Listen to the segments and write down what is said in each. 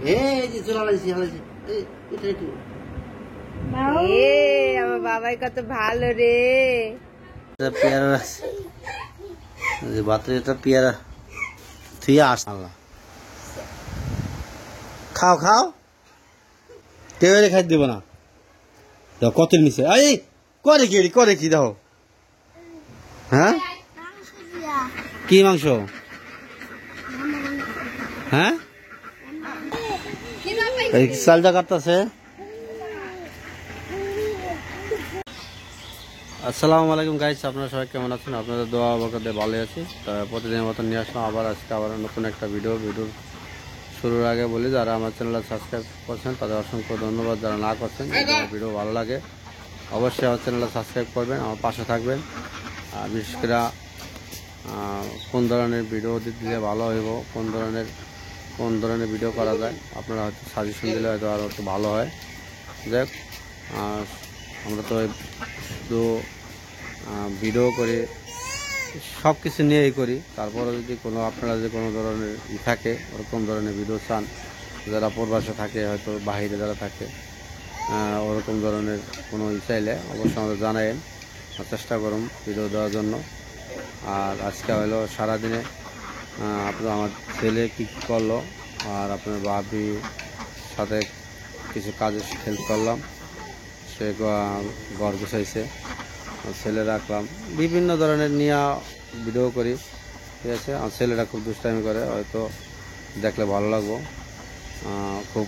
এই যে চলে আলাইছি আলাইছি এটা একটু আমার বাবাই কত ভালো রে। পেয়ারা আছে যে বাতরে এটা পেয়ারা তুই আস আল্লাহ খাও খাও কেউ খাই দিব না দেখো কত নিচে এই করে কি দেখো হ্যাঁ কি মাংস হ্যাঁ এই চালটা কাটতেছে। আসসালামু আলাইকুম গাইস, আপনারা সবাই কেমন আছেন? আপনাদের দোয়া বরকতে ভালো আছি। প্রতিদিনের মতন নিয়ে আসলাম আজকে নতুন একটা ভিডিওর শুরুর আগে বলি, যারা আমার চ্যানেলে সাবস্ক্রাইব করছেন তাদের অসংখ্য ধন্যবাদ। যারা না করছেন, ভিডিও ভালো লাগে অবশ্যই আমার চ্যানেলে সাবস্ক্রাইব করবেন, আমার পাশে থাকবেন। আর বিশেষ করে কোন ধরনের ভিডিও দিলে ভালো হইব, কোন ধরনের ভিডিও করা যায় আপনারা হয়তো সাজেশন দিলে হয়তো আরও একটু ভালো হয়। দেখ আমরা তো ভিডিও করে সব কিছু নিয়েই করি, তারপরে যদি আপনারা যে কোনো ধরনের থাকে ওরকম ধরনের ভিডিও চান, যারা প্রবাসে থাকে হয়তো বাহিরে যারা থাকে ওরকম ধরনের কোনো চাইলে অবশ্যই আমাদের জানায়েন, চেষ্টা করুন ভিডিও দেওয়ার জন্য। আর আজকে হলো সারাদিনে আপনার আমার ছেলে কী করলো আর আপনার ভাবির সাথে কিছু কাজে হেল্প করলাম, সে ঘর গুছাইছে, ছেলে রাখলাম, বিভিন্ন ধরনের নিয়ে ভিডিও করি, ঠিক আছে। আর ছেলেরা খুব দুষ্টামি করে, হয়তো দেখলে ভালো লাগবো, খুব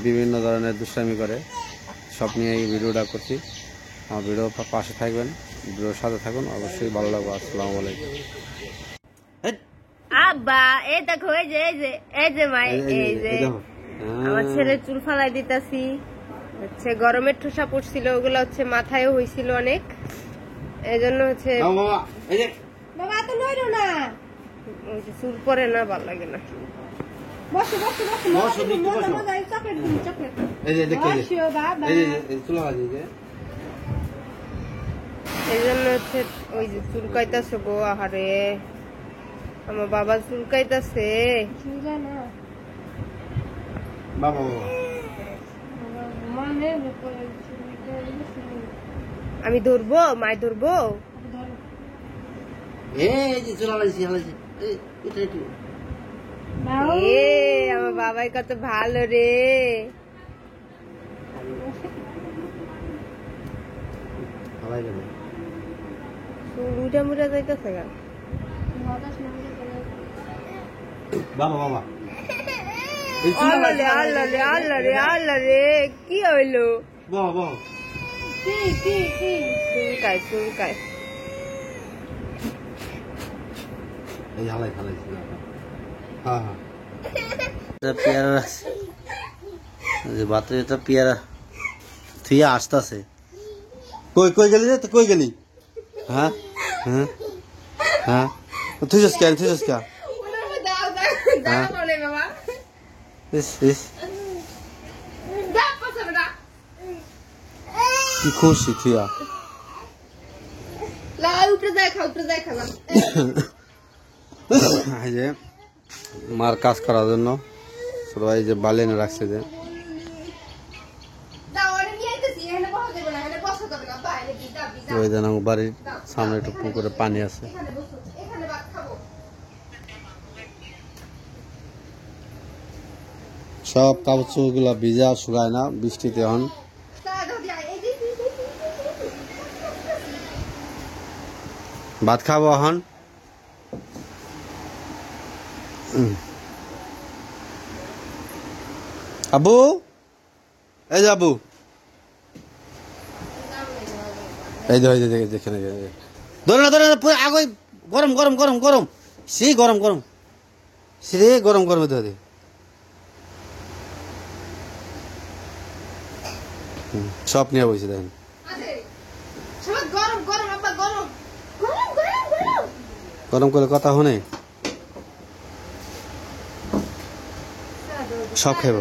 বিভিন্ন ধরনের দুষ্টামি করে, সব নিয়ে এই ভিডিওটা করছি। আমার ভিডিও পাশে থাকবেন, ভিডিওর সাথে থাকুন, অবশ্যই ভালো লাগবে। আসসালামু আলাইকুম। আব্বা এই দেখো এই যে মাই এই যে আমার ছেলে চুল ফালাই দিতাছি, হচ্ছে গরমের ঠোসা পড়ছিল, ওগুলো হচ্ছে মাথায়ও হয়েছিল অনেক, এই জন্য হচ্ছে বাবা তো নইরো না, ওই যে চুল পরে না, ভালো লাগে না। বসো বসো বসো চকলেট দিন চকলেট এই জন্য হচ্ছে ওই যে চুল কাইতাছে গো, আহারে আমার বাবা চুল কাইতাছে। আমি ধরবো, মায় ধরবো, আমার বাবাই কত ভালো রে। চুল উঠা মুড়া যাইতেছে গা আল্লাহ রে কি হইলো? চুলকায় পেয়ারা আছে যে বাতরে এটা পেয়ারা তুই আসতেছে কই গেলি রে, কই গেলি? হ্যাঁ হ্যাঁ হ্যাঁ তুই কে কি খুশি তুই যে মার কাজ করার জন্য সবাই যে বালি এনে রাখছে, যে ওই যেন বাড়ির সামনে একটু পুকুরে পানি আছে। সব কাপড় চোপড়গুলা ভিজা শুকায় না বৃষ্টিতে, এখন ভাত খাবো এখন। আবু এই যে আবু এই দেখে ধরে না আগে গরম গরম গরম গরম সেই গরম গরম সে গরম গরমে ধরে সব নিয়ে বসে দেখেন। গরম করে কথা শুনে সব খাইব।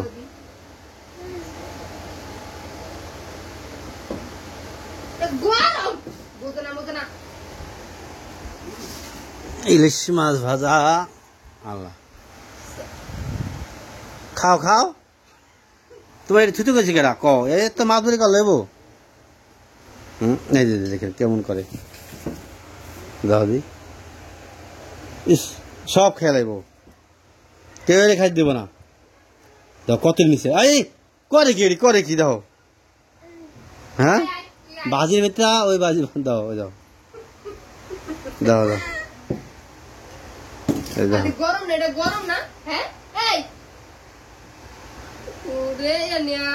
ইলিশ মাছ ভাজা, আল্লাহ খাও খাও তোমার এটা থুতু গেছি কেনা ক এ তো মাছ ধরে কর লেবো এই যে দেখেন কেমন করে দাও দি ইস সব খেয়ে লাইব কেউ খাই দেবো না দাও কত নিচে এই করে কি দাও হ্যাঁ বাজির ভেতরে ওই বাজি দাও ওই দাও দাও দাও এই দাও গরম না এটা গরম না হ্যাঁ এই ওরে জানিয়া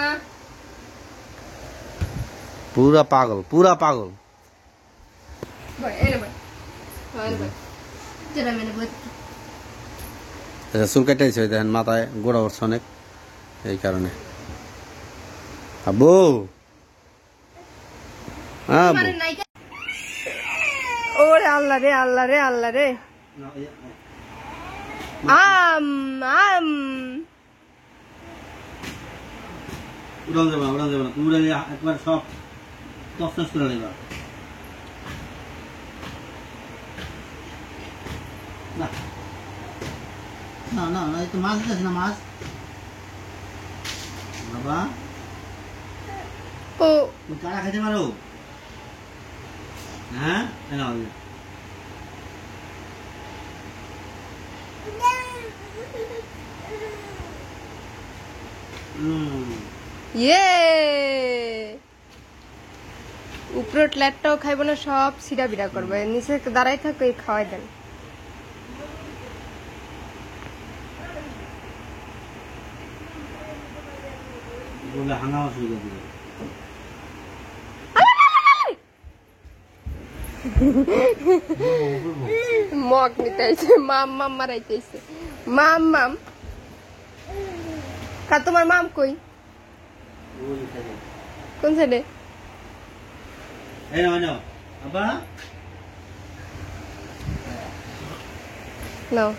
পুরা পাগল ভাই এনে ভাই ভাই যেটা মেনে বল চুল কাটাইছে দেখেন মাথায় গোড়া উঠছে অনেক এই কারণে আব্বু হ্যাঁ আব্বু ওরে আল্লাহ রে আম উড়ান যাবে না তুমি উড়ালে একবার সব তছনছ করে নেবা না এই তো মাছ দিতেছে না মাছ বাবা ও তুমি কারা খেতে পারো হ্যাঁ না ইয়ে উপরে ল্যাটটাও খাইব না সব সিরা বিরা করবে নিচে দাঁড়াই থাকো এই খাওয়াই দেন হাঙ্গামা শুরু করে দিল মগ নিতেছে মাম মারাইতেছে মাম কা তোমার মাম কই কোন সাইডে এই নাও আব্বা নাও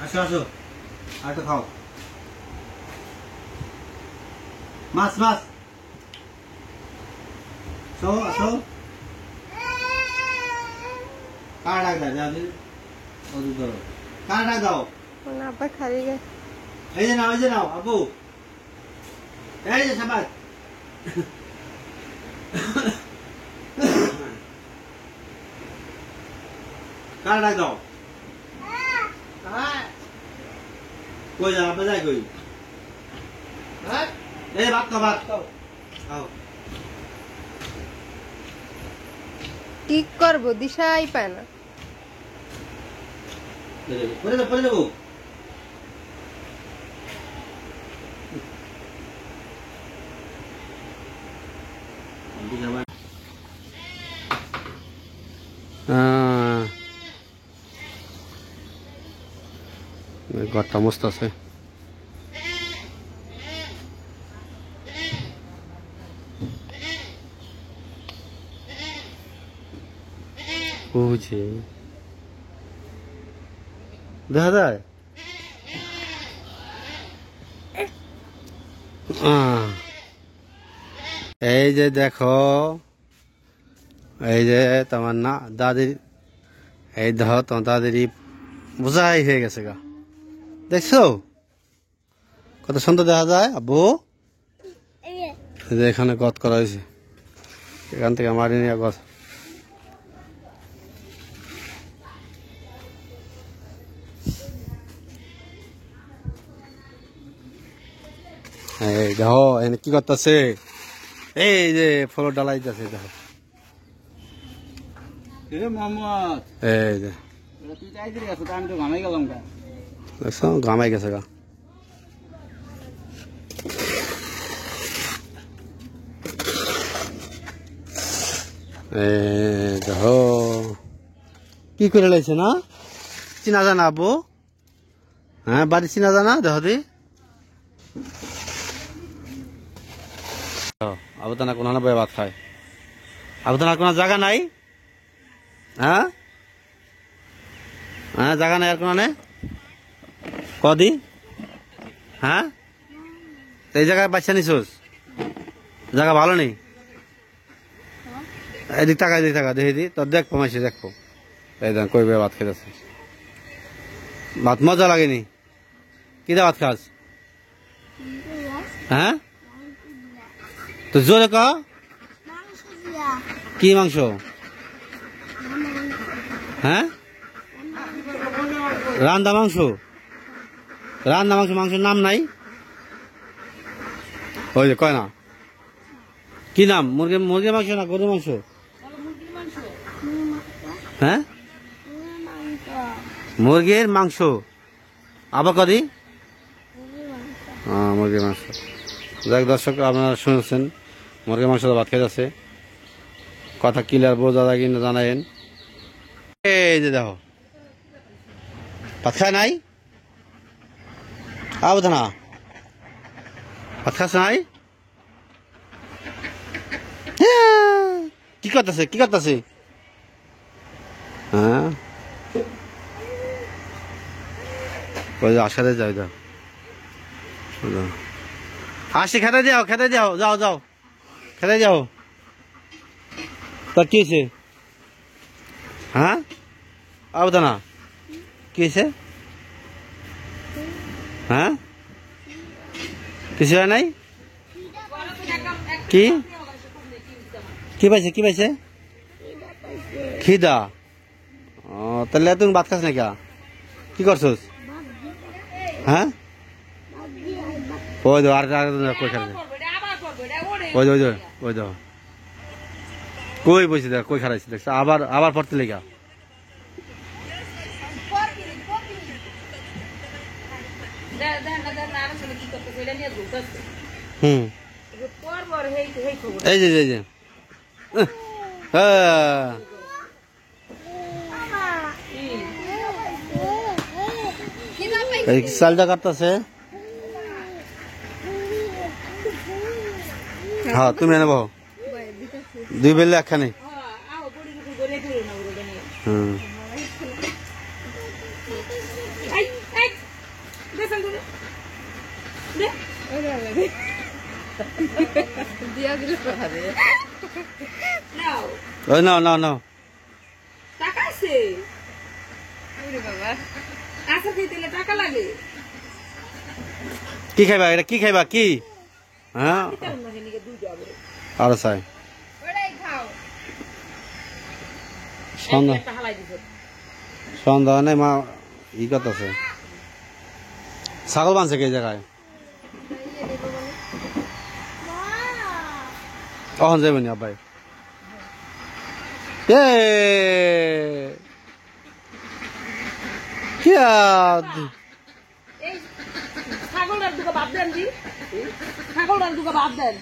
আসো আর তো খাও মাছ আসো কার ডাক দাও কার ডাক দাও না আব্বা খালি গে এই যে নাও আব্বু এই যে সাবাত কার ডাক দাও কই যা আব্বা যাই কই এই ভাত খাও কি করবো দিশাই পায় না পরে দেবো ঘরটা মস্ত আছে বুঝি দেখা যায় এই যে দেখো এই যে তোমার না দাদির এই দেখো তোমার দাদিরই বোঝাই হয়ে গেছে গা দেখছো কত সুন্দর দেখা যায় আব্বু এখানে গত করা হয়েছে এখান থেকে মারি নিয়ে গছ এই দেখো এখানে কি করতেছে এই যে ফলো ডালাই যাচ্ছে দেখো মোহাম্মদ এই যে তুই তাই গেছো আমি তো ঘামাই গেলাম গা দেখছো গামাই গেছে গা দেখো কি করে লাইছে না চিনা জানা আব্বু হ্যাঁ বাড়ি চিনা জানা দেখো দি আবু তো না কোনো না ভাত খায় আবু তো না কোনো জায়গা নাই হ্যাঁ হ্যাঁ জায়গা নাই আর কোনো নে কদি হ্যাঁ এই জায়গায় বাচ্চা নিছোস জায়গা ভালো নেই এদিক টাকা দেখি দি তোর দেখ কমাইছে দেখো এই দেখ কই ভাত খেতেছে ভাত মজা লাগেনি? কি দিয়ে ভাত খাস? হ্যাঁ, তো জোরে ক। কি মাংস? হ্যাঁ, রান্দা মাংস। রান্দা মাংস, মাংসের নাম নাই? ওই যে কয় না, কি নাম? মুরগির মাংস না গরুর মাংস? হ্যাঁ, মুরগির মাংস। আবার কদি? মুরগির মাংস। যাক দর্শক, আপনারা শুনেছেন মুরগির মাংস ভাত খেয়ে যাচ্ছে। কথা ক্লিয়ার বোঝা যায় কিনা জানাইন। এই যে দেখো ভাত খায় নাই? আবো না, ভাত খাস নাই? কি করতেছে, কি করতেছে? হ্যাঁ, ওই যে আসাতে যাই, দাও আসি, খেতে যাও, খেতে যাও, যাও যাও, খেতে যাও। তা কি হয়েছে? হ্যাঁ, আবো না, কি হয়েছে? হ্যাঁ, কিছু হয় নাই? কি কি পাইছে, কি পাইছে? খিদা? ও, তাহলে তুমি ভাত খাস না কে? কি করছোস? হ্যাঁ, ওই দো আর কই খাবে? ওই দো, ওই দো, ওই দো, কই বসে দেখ, কই খারাইছে দেখছ? আবার আবার পড়তে লেগা। হুম, এই যে এই যে এই চালটা কাটতেছে। হ্যাঁ, তুমি এনে বহ, দুই বেলে একখানে। হুম, ওই নাও নাও নাও। টাকা আছে বাবা, আচ্ছা দিলে টাকা লাগে। কি খাইবা এটা? কি খাইবা? কি? হ্যাঁ, আরো চাই সন্ধ্যা, সন্ধ্যা নেই মা ই করতেছে। ছাগল বানছে কে জায়গায়? কখন যাবেন আব্বাই? এ কি ছাগলটার দুটো ভাব দেন দি, ছাগলটার দুটো ভাব দেন।